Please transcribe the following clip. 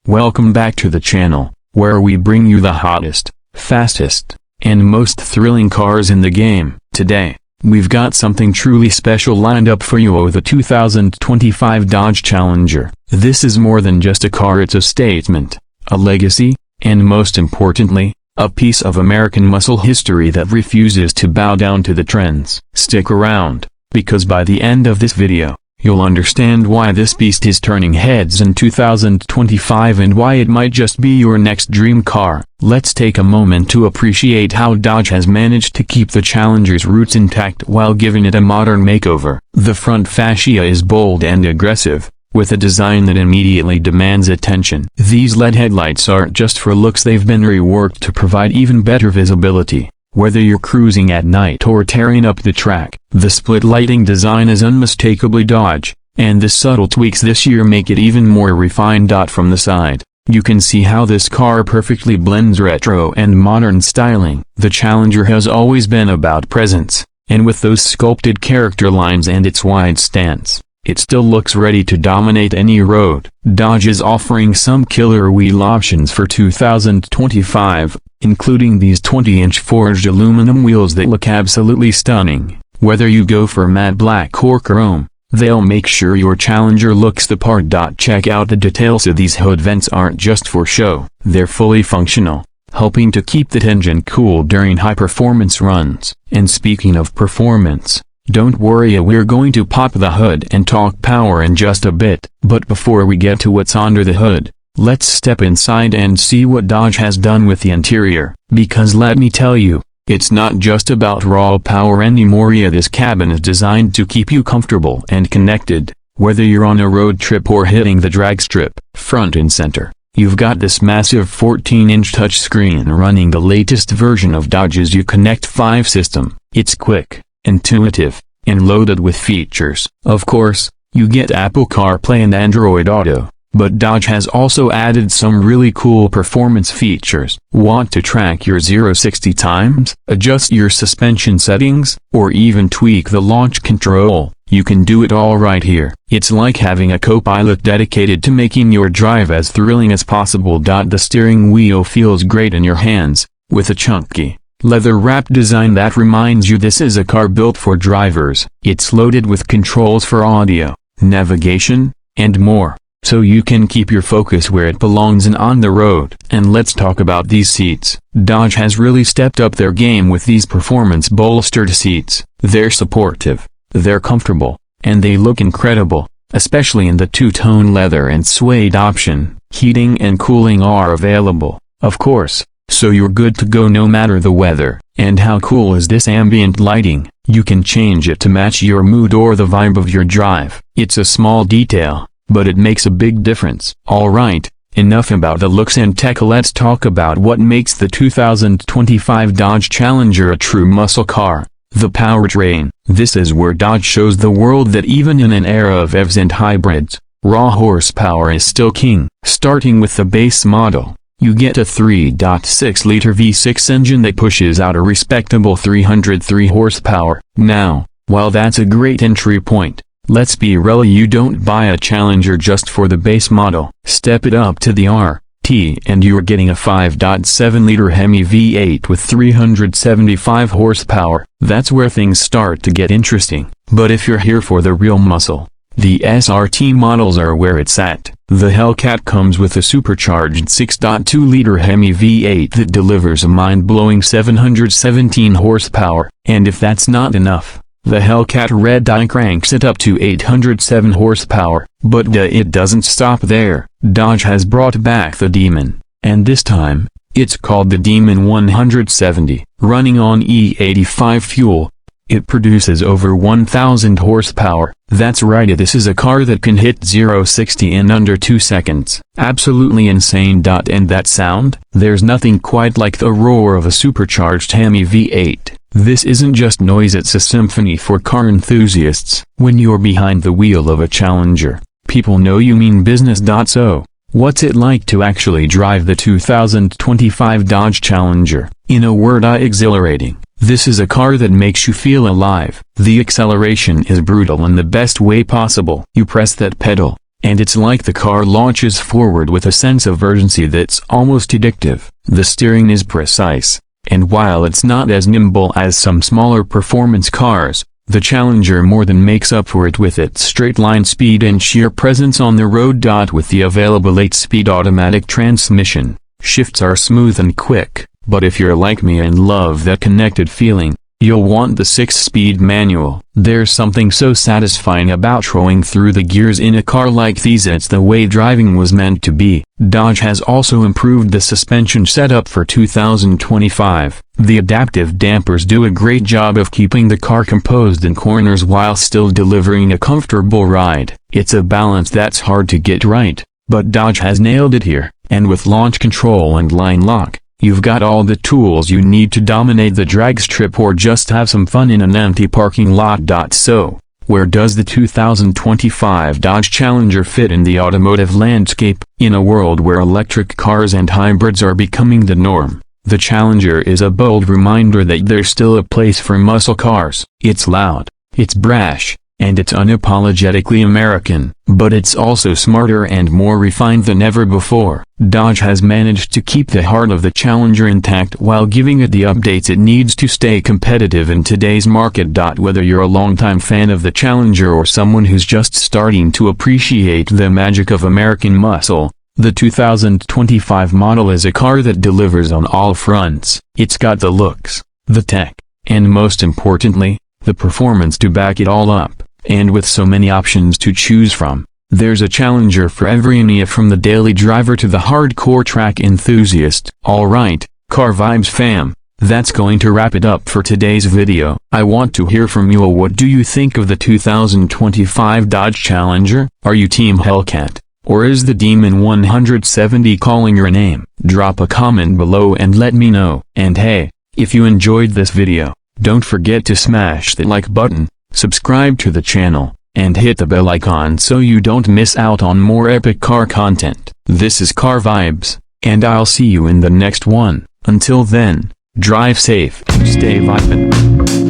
Welcome back to the channel, where we bring you the hottest, fastest, and most thrilling cars in the game. Today, we've got something truly special lined up for you. The 2025 Dodge Challenger. This is more than just a car, it's a statement, a legacy, and most importantly, a piece of American muscle history that refuses to bow down to the trends. Stick around, because by the end of this video, you'll understand why this beast is turning heads in 2025 and why it might just be your next dream car. Let's take a moment to appreciate how Dodge has managed to keep the Challenger's roots intact while giving it a modern makeover. The front fascia is bold and aggressive, with a design that immediately demands attention. These LED headlights aren't just for looks, they've been reworked to provide even better visibility. Whether you're cruising at night or tearing up the track, the split lighting design is unmistakably Dodge, and the subtle tweaks this year make it even more refined. From the side, you can see how this car perfectly blends retro and modern styling. The Challenger has always been about presence, and with those sculpted character lines and its wide stance, it still looks ready to dominate any road. Dodge is offering some killer wheel options for 2025, including these 20-inch forged aluminum wheels that look absolutely stunning. Whether you go for matte black or chrome, they'll make sure your Challenger looks the part. Check out the details. These hood vents aren't just for show, they're fully functional, helping to keep that engine cool during high-performance runs. And speaking of performance, don't worry, we're going to pop the hood and talk power in just a bit. But before we get to what's under the hood, let's step inside and see what Dodge has done with the interior. Because let me tell you, it's not just about raw power anymore. This cabin is designed to keep you comfortable and connected, whether you're on a road trip or hitting the drag strip. Front and center, you've got this massive 14-inch touchscreen running the latest version of Dodge's Uconnect 5 system. It's quick, intuitive, and loaded with features. Of course, you get Apple CarPlay and Android Auto, but Dodge has also added some really cool performance features. Want to track your 0-60 times, adjust your suspension settings, or even tweak the launch control? You can do it all right here. It's like having a co-pilot dedicated to making your drive as thrilling as possible. The steering wheel feels great in your hands, with a chunky, leather-wrapped design that reminds you this is a car built for drivers. It's loaded with controls for audio, navigation, and more, so you can keep your focus where it belongs and on the road. And let's talk about these seats. Dodge has really stepped up their game with these performance bolstered seats. They're supportive, they're comfortable, and they look incredible, especially in the two-tone leather and suede option. Heating and cooling are available, of course, so you're good to go no matter the weather. And how cool is this ambient lighting? You can change it to match your mood or the vibe of your drive. It's a small detail, but it makes a big difference. Alright, enough about the looks and tech, let's talk about what makes the 2025 Dodge Challenger a true muscle car: the powertrain. This is where Dodge shows the world that even in an era of EVs and hybrids, raw horsepower is still king. Starting with the base model, you get a 3.6-liter V6 engine that pushes out a respectable 303 horsepower. Now, while that's a great entry point, let's be real, you don't buy a Challenger just for the base model. Step it up to the RT and you're getting a 5.7-liter HEMI V8 with 375 horsepower. That's where things start to get interesting. But if you're here for the real muscle, the SRT models are where it's at. The Hellcat comes with a supercharged 6.2-liter HEMI V8 that delivers a mind-blowing 717 horsepower. And if that's not enough, the Hellcat Redeye cranks it up to 807 horsepower. But it doesn't stop there. Dodge has brought back the Demon, and this time, it's called the Demon 170. Running on E85 fuel, it produces over 1,000 horsepower. That's right, this is a car that can hit 0-60 in under 2 seconds. Absolutely insane. And that sound? There's nothing quite like the roar of a supercharged HEMI V8. This isn't just noise, it's a symphony for car enthusiasts. When you're behind the wheel of a Challenger, people know you mean business. So, what's it like to actually drive the 2025 Dodge Challenger? In a word, exhilarating. This is a car that makes you feel alive. The acceleration is brutal in the best way possible. You press that pedal, and it's like the car launches forward with a sense of urgency that's almost addictive. The steering is precise, and while it's not as nimble as some smaller performance cars, the Challenger more than makes up for it with its straight-line speed and sheer presence on the road. With the available 8-speed automatic transmission, shifts are smooth and quick, but if you're like me and love that connected feeling, you'll want the 6-speed manual. There's something so satisfying about throwing through the gears in a car like these. It's the way driving was meant to be. Dodge has also improved the suspension setup for 2025. The adaptive dampers do a great job of keeping the car composed in corners while still delivering a comfortable ride. It's a balance that's hard to get right, but Dodge has nailed it here, and with launch control and line lock, you've got all the tools you need to dominate the drag strip or just have some fun in an empty parking lot. So, where does the 2025 Dodge Challenger fit in the automotive landscape? In a world where electric cars and hybrids are becoming the norm, the Challenger is a bold reminder that there's still a place for muscle cars. It's loud, it's brash, and it's unapologetically American, but it's also smarter and more refined than ever before. Dodge has managed to keep the heart of the Challenger intact while giving it the updates it needs to stay competitive in today's market. Whether you're a longtime fan of the Challenger or someone who's just starting to appreciate the magic of American muscle, the 2025 model is a car that delivers on all fronts. It's got the looks, the tech, and most importantly, the performance to back it all up. And with so many options to choose from, there's a Challenger for every area, from the daily driver to the hardcore track enthusiast. Alright, Carvibes fam, that's going to wrap it up for today's video. I want to hear from you. What do you think of the 2025 Dodge Challenger? Are you Team Hellcat, or is the Demon 170 calling your name? Drop a comment below and let me know. And hey, if you enjoyed this video, don't forget to smash the like button, subscribe to the channel, and hit the bell icon so you don't miss out on more epic car content. This is Carvibes, and I'll see you in the next one. Until then, drive safe, stay vibin'.